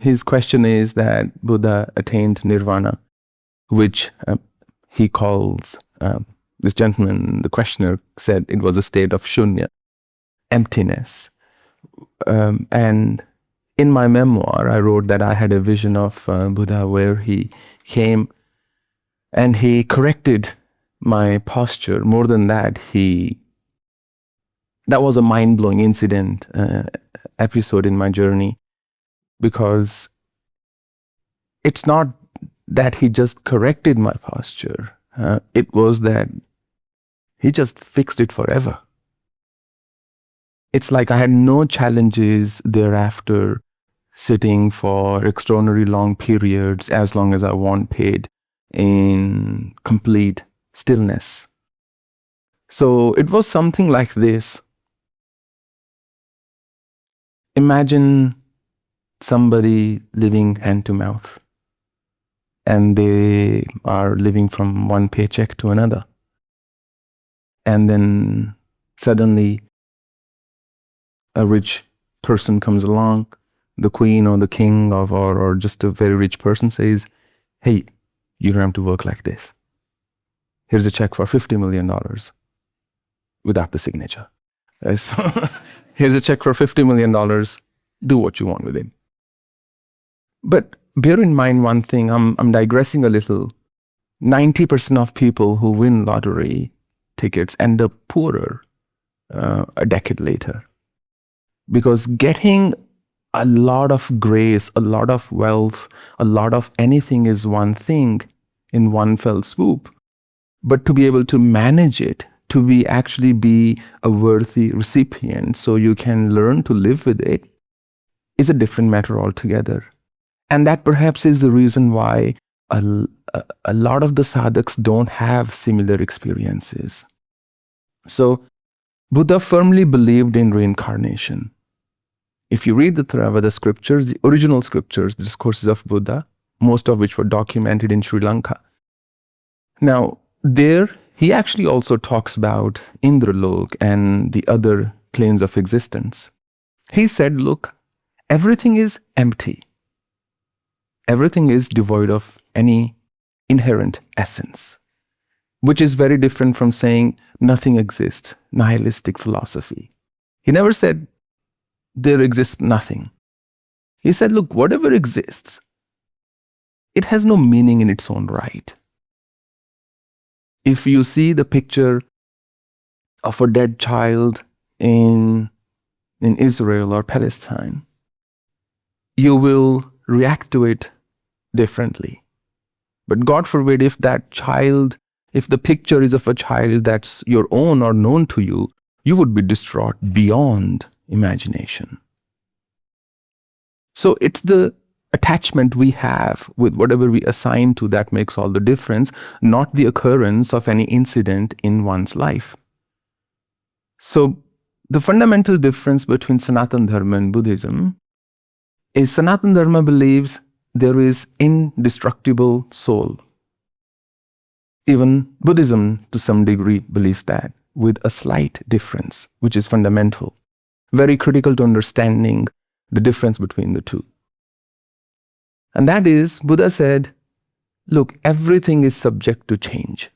his question is that Buddha attained nirvana, which he calls, this gentleman, the questioner, said it was a state of shunya, emptiness. And in my memoir, I wrote that I had a vision of Buddha where he came and he corrected my posture. More than that, that was a mind-blowing incident, episode in my journey, because it's not that he just corrected my posture. It was that he just fixed it forever. It's like I had no challenges thereafter, sitting for extraordinary long periods, as long as I wanted, in complete stillness. So it was something like this. Imagine somebody living hand to mouth, and they are living from one paycheck to another. And then suddenly a rich person comes along, the queen or the king or just a very rich person says, hey, you don't have to work like this. Here's a check for $50 million without the signature. So, here's a check for $50 million. Do what you want with it. But bear in mind one thing, I'm digressing a little. 90% of people who win lottery tickets end up poorer a decade later. Because getting a lot of grace, a lot of wealth, a lot of anything is one thing in one fell swoop. But to be able to manage it, to actually be a worthy recipient so you can learn to live with it, is a different matter altogether. And that perhaps is the reason why a lot of the sadhaks don't have similar experiences. So Buddha firmly believed in reincarnation. If you read the Theravada scriptures, the original scriptures, the discourses of Buddha, most of which were documented in Sri Lanka. Now, there he actually also talks about Indralok and the other planes of existence. He said, look, everything is empty. Everything is devoid of any inherent essence, which is very different from saying nothing exists, nihilistic philosophy. He never said there exists nothing. He said, look, whatever exists, it has no meaning in its own right. If you see the picture of a dead child in Israel or Palestine, you will react to it differently. But God forbid, if the picture is of a child that's your own or known to you, you would be distraught beyond imagination. So it's the attachment we have with whatever we assign to that makes all the difference, not the occurrence of any incident in one's life. So the fundamental difference between Sanatana Dharma and Buddhism is Sanatana Dharma believes there is indestructible soul. Even Buddhism to some degree believes that, with a slight difference, which is fundamental, very critical to understanding the difference between the two. And that is, Buddha said, look, everything is subject to change.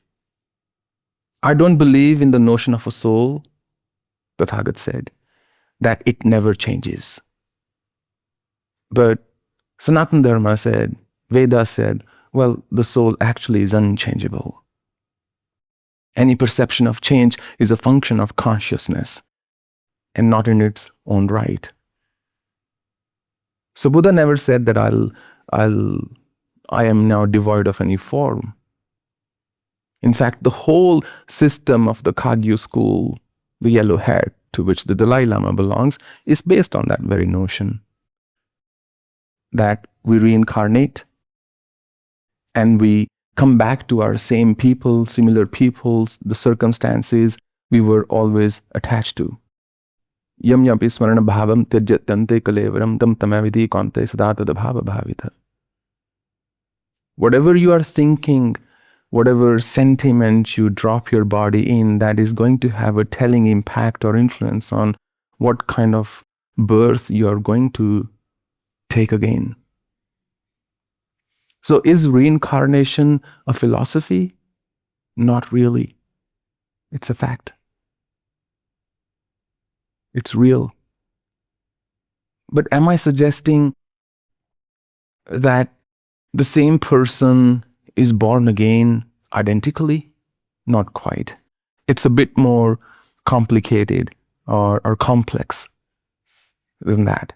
I don't believe in the notion of a soul, Tathagat said, that it never changes. But Sanatana Dharma said, Veda said, well, the soul actually is unchangeable. Any perception of change is a function of consciousness and not in its own right. So Buddha never said that I am now devoid of any form. In fact, the whole system of the Kagyu school, the yellow hat to which the Dalai Lama belongs, is based on that very notion. That we reincarnate and we come back to our same people, similar peoples, the circumstances we were always attached to. Yam yapi smarana bhavam tyajyatante kalevaram tam tamavidi kante sadatata bhava bhavita. Whatever you are thinking, whatever sentiment you drop your body in, that is going to have a telling impact or influence on what kind of birth you are going to take again. So is reincarnation a philosophy? Not really. It's a fact. It's real. But am I suggesting that the same person is born again identically? Not quite. It's a bit more complicated or complex than that.